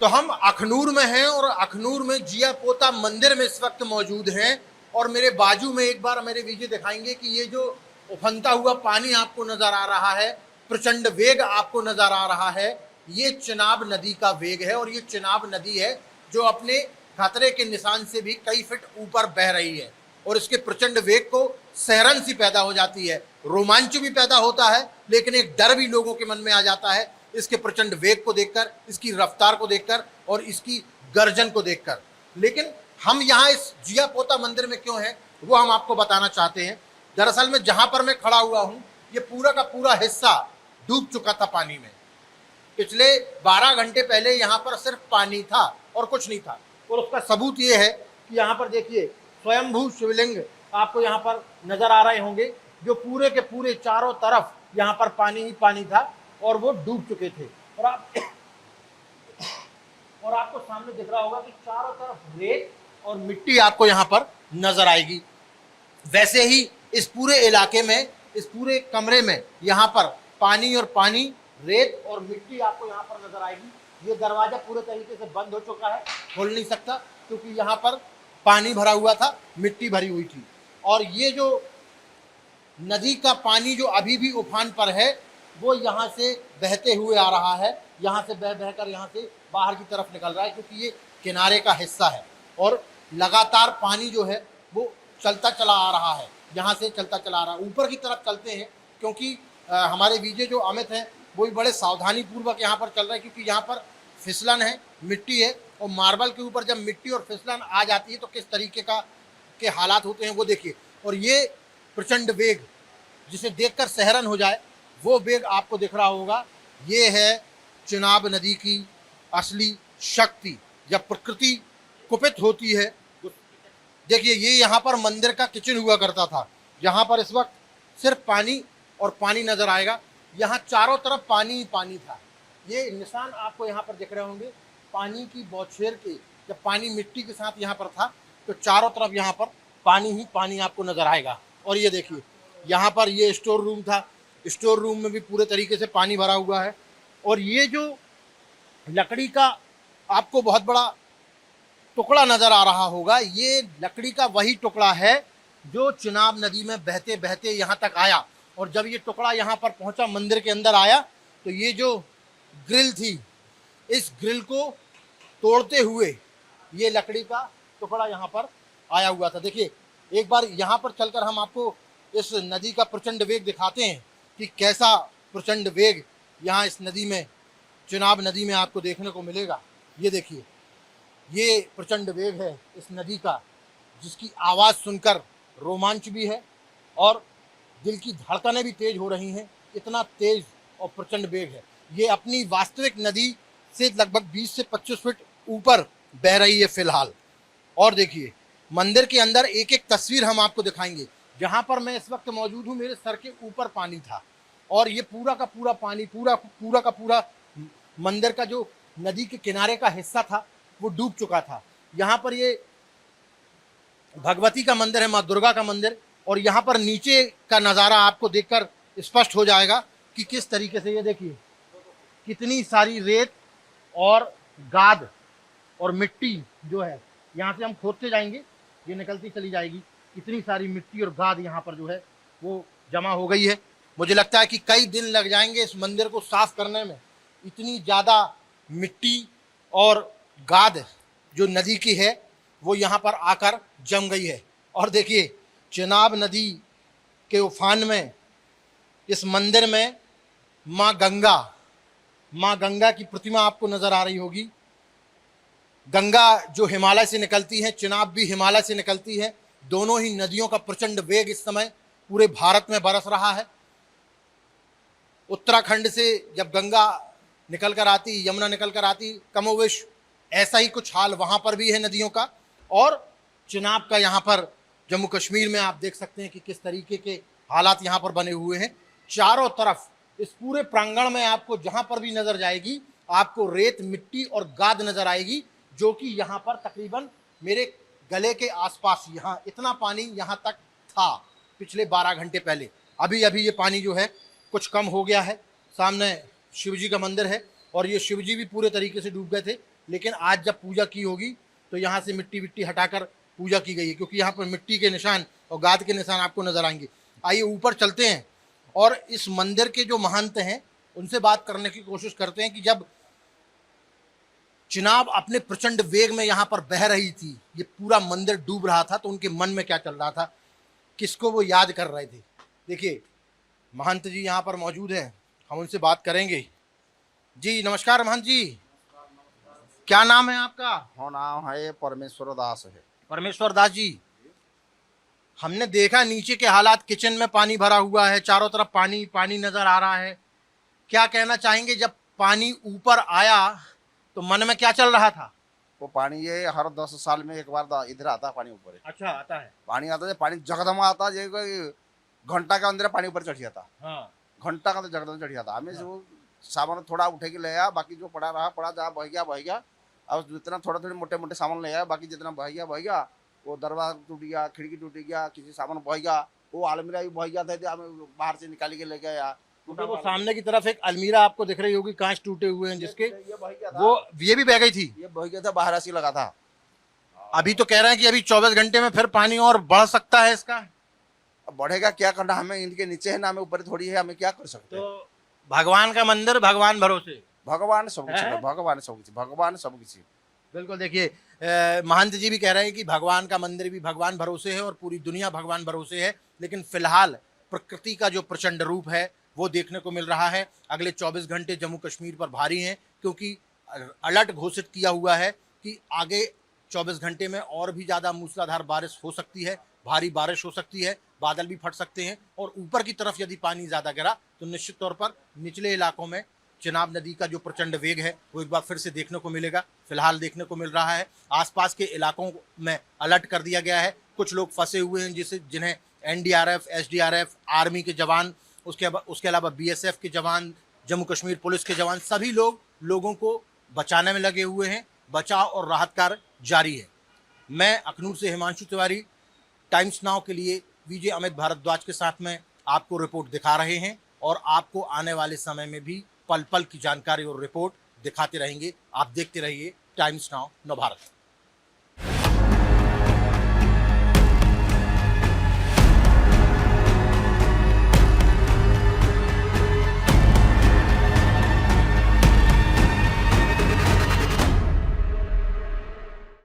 तो हम अखनूर में हैं और अखनूर में जिया पोता मंदिर में इस वक्त मौजूद हैं। और मेरे बाजू में एक बार मेरे वीडियो दिखाएंगे कि ये जो उफनता हुआ पानी आपको नजर आ रहा है, प्रचंड वेग आपको नजर आ रहा है, ये चिनाब नदी का वेग है। और ये चिनाब नदी है जो अपने खतरे के निशान से भी कई फीट ऊपर बह रही है। और इसके प्रचंड वेग को सहरन सी पैदा हो जाती है, रोमांच भी पैदा होता है, लेकिन एक डर भी लोगों के मन में आ जाता है इसके प्रचंड वेग को देखकर, इसकी रफ्तार को देखकर और इसकी गर्जन को देखकर। लेकिन हम यहाँ इस जिया पोता मंदिर में क्यों हैं वो हम आपको बताना चाहते हैं। दरअसल में जहां पर मैं खड़ा हुआ हूं, ये पूरा का पूरा हिस्सा डूब चुका था पानी में। पिछले 12 घंटे पहले यहाँ पर सिर्फ पानी था और कुछ नहीं था। और उसका सबूत ये है कि यहाँ पर देखिए स्वयंभू शिवलिंग आपको यहाँ पर नजर आ रहे होंगे, जो पूरे के पूरे चारों तरफ यहाँ पर पानी ही पानी था और वो डूब चुके थे। और आपको सामने दिख रहा होगा कि चारों तरफ रेत और मिट्टी आपको यहाँ पर नजर आएगी। वैसे ही इस पूरे इलाके में, इस पूरे कमरे में यहाँ पर पानी और पानी, रेत और मिट्टी आपको यहाँ पर नजर आएगी। ये दरवाजा पूरे तरीके से बंद हो चुका है, खोल नहीं सकता क्योंकि यहाँ पर पानी भरा हुआ था, मिट्टी भरी हुई थी। और ये जो नदी का पानी जो अभी भी उफान पर है वो यहाँ से बहते हुए आ रहा है, यहाँ से बह बहकर यहाँ से बाहर की तरफ निकल रहा है क्योंकि ये किनारे का हिस्सा है। और लगातार पानी जो है वो चलता चला आ रहा है, यहाँ से चलता चला आ रहा है। ऊपर की तरफ चलते हैं क्योंकि हमारे वीडियो जो अमित हैं वो भी बड़े सावधानी पूर्वक यहाँ पर चल रहा है क्योंकि यहाँ पर फिसलन है, मिट्टी है। और मार्बल के ऊपर जब मिट्टी और फिसलन आ जाती है तो किस तरीके के हालात होते हैं वो देखिए। और ये प्रचंड वेग जिसे देखकर सहरन हो जाए वो वेग आपको दिख रहा होगा। ये है चिनाब नदी की असली शक्ति। जब प्रकृति कुपित होती है, देखिए ये यहाँ पर मंदिर का किचन हुआ करता था, यहाँ पर इस वक्त सिर्फ पानी और पानी नजर आएगा। यहाँ चारों तरफ पानी ही पानी था। ये निशान आपको यहाँ पर दिख रहे होंगे पानी की बौछार के। जब पानी मिट्टी के साथ यहाँ पर था तो चारों तरफ यहाँ पर पानी ही पानी आपको नजर आएगा। और ये देखिए यहाँ पर ये स्टोर रूम था, स्टोर रूम में भी पूरे तरीके से पानी भरा हुआ है। और ये जो लकड़ी का आपको बहुत बड़ा टुकड़ा नजर आ रहा होगा, ये लकड़ी का वही टुकड़ा है जो चिनाब नदी में बहते बहते यहाँ तक आया। और जब ये टुकड़ा यहाँ पर पहुंचा, मंदिर के अंदर आया, तो ये जो ग्रिल थी, इस ग्रिल को तोड़ते हुए ये लकड़ी का टुकड़ा यहाँ पर आया हुआ था। देखिए एक बार यहाँ पर चलकर हम आपको इस नदी का प्रचंड वेग दिखाते हैं कि कैसा प्रचंड वेग यहाँ इस नदी में, चिनाब नदी में आपको देखने को मिलेगा। ये देखिए ये प्रचंड वेग है इस नदी का, जिसकी आवाज़ सुनकर रोमांच भी है और दिल की धड़कनें भी तेज हो रही हैं। इतना तेज और प्रचंड वेग है। ये अपनी वास्तविक नदी से लगभग 20 से 25 फीट ऊपर बह रही है फिलहाल। और देखिए मंदिर के अंदर एक एक तस्वीर हम आपको दिखाएंगे। जहाँ पर मैं इस वक्त मौजूद हूँ, मेरे सर के ऊपर पानी था और ये पूरा का पूरा पानी, पूरा का पूरा मंदिर का जो नदी के किनारे का हिस्सा था वो डूब चुका था। यहाँ पर ये भगवती का मंदिर है, माँ दुर्गा का मंदिर। और यहाँ पर नीचे का नज़ारा आपको देखकर स्पष्ट हो जाएगा कि किस तरीके से, ये देखिए कितनी सारी रेत और गाद और मिट्टी जो है, यहाँ से हम खोदते जाएंगे, ये निकलती चली जाएगी। इतनी सारी मिट्टी और गाद यहाँ पर जो है वो जमा हो गई है। मुझे लगता है कि कई दिन लग जाएंगे इस मंदिर को साफ करने में। इतनी ज़्यादा मिट्टी और गाद जो नदी की है वो यहाँ पर आकर जम गई है। और देखिए चिनाब नदी के उफान में इस मंदिर में माँ गंगा की प्रतिमा आपको नज़र आ रही होगी। गंगा जो हिमालय से निकलती है, चिनाब भी हिमालय से निकलती है। दोनों ही नदियों का प्रचंड वेग इस समय पूरे भारत में बरस रहा है। उत्तराखंड से जब गंगा निकल कर आती, यमुना निकल कर आती, कमोवेश ऐसा ही कुछ हाल वहाँ पर भी है नदियों का। और चिनाब का यहाँ पर जम्मू कश्मीर में आप देख सकते हैं कि किस तरीके के हालात यहाँ पर बने हुए हैं। चारों तरफ इस पूरे प्रांगण में आपको जहाँ पर भी नजर जाएगी आपको रेत, मिट्टी और गाद नजर आएगी, जो कि यहाँ पर तकरीबन मेरे गले के आसपास यहाँ इतना पानी यहाँ तक था पिछले 12 घंटे पहले। अभी अभी ये पानी जो है कुछ कम हो गया है। सामने शिवजी का मंदिर है और ये शिवजी भी पूरे तरीके से डूब गए थे, लेकिन आज जब पूजा की होगी तो यहाँ से मिट्टी विट्टी हटाकर पूजा की गई है, क्योंकि यहाँ पर मिट्टी के निशान और गाद के निशान आपको नजर आएंगे। आइए ऊपर चलते हैं और इस मंदिर के जो महंत हैं उनसे बात करने की कोशिश करते हैं कि जब चिनाब अपने प्रचंड वेग में यहाँ पर बह रही थी, ये पूरा मंदिर डूब रहा था, तो उनके मन में क्या चल रहा था, किसको वो याद कर रहे थे। देखिए महंत जी यहाँ पर मौजूद हैं, हम उनसे बात करेंगे। जी नमस्कार महंत जी, क्या नाम है आपका? हाँ, नाम है परमेश्वर दास है। परमेश्वर दास जी, हमने देखा नीचे के हालात, किचन में पानी भरा हुआ है, चारों तरफ पानी पानी नजर आ रहा है। क्या कहना चाहेंगे, जब पानी ऊपर आया तो मन में क्या चल रहा था? वो पानी ये हर 10 साल में एक बार इधर आता है पानी ऊपर। अच्छा आता है पानी आता है, पानी जगदमा आता है, कोई घंटा के अंदर पानी ऊपर चढ़ जाता। हाँ। घंटा का अंदर जगदमा चढ़ जाता। हमें जो सामान थोड़ा उठे के ले आया, बाकी जो पड़ा रहा पड़ा, जहाँ बह गया। अब जितना थोड़ा थोड़े मोटे मोटे सामान ले आया, बाकी जितना बह गया। वो दरवाजा टूट गया, खिड़की टूट गया, किसी सामान बह गया, वो अलमीरा भी बह गया था, हमें बाहर से निकाल के ले गया। तो वो सामने की तरफ एक अलमीरा आपको दिख रही होगी, कांच टूटे हुए हैं जिसके, ये बह गया था। वो ये भी बह गई थी। ये बह गया था, बाहर ऐसी लगा था। अभी तो कह रहे हैं कि अभी 24 घंटे में फिर पानी और बढ़ सकता है इसका। अब बढ़ेगा, क्या करना, हमें इनके नीचे है ना, हमें ऊपर थोड़ी है, हमें क्या कर सकते हैं। तो भगवान का मंदिर, भगवान भरोसे, भगवान सब कुछ है, भगवान सब कुछ, भगवान सब कुछ। बिल्कुल। देखिए महंत जी भी कह रहे हैं कि भगवान का मंदिर भी भगवान भरोसे है और पूरी दुनिया भगवान भरोसे है, लेकिन फिलहाल प्रकृति का जो प्रचंड रूप है वो देखने को मिल रहा है। अगले 24 घंटे जम्मू कश्मीर पर भारी हैं, क्योंकि अलर्ट घोषित किया हुआ है कि आगे 24 घंटे में और भी ज़्यादा मूसलाधार बारिश हो सकती है, भारी बारिश हो सकती है, बादल भी फट सकते हैं, और ऊपर की तरफ यदि पानी ज़्यादा गिरा तो निश्चित तौर पर निचले इलाकों में चिनाब नदी का जो प्रचंड वेग है वो एक बार फिर से देखने को मिलेगा। फिलहाल देखने को मिल रहा है आसपास के इलाकों में अलर्ट कर दिया गया है। कुछ लोग फंसे हुए हैं जिन्हें एनडीआरएफ, एसडीआरएफ, आर्मी के जवान, उसके अलावा बीएसएफ के जवान, जम्मू कश्मीर पुलिस के जवान, सभी लोगों को बचाने में लगे हुए हैं। बचाव और राहत कार्य जारी है। मैं अखनूर से हिमांशु तिवारी, टाइम्स नाउ के लिए विजय अमित भारद्वाज के साथ में आपको रिपोर्ट दिखा रहे हैं, और आपको आने वाले समय में भी पल पल की जानकारी और रिपोर्ट दिखाते रहेंगे। आप देखते रहिए टाइम्स नाउ नव भारत।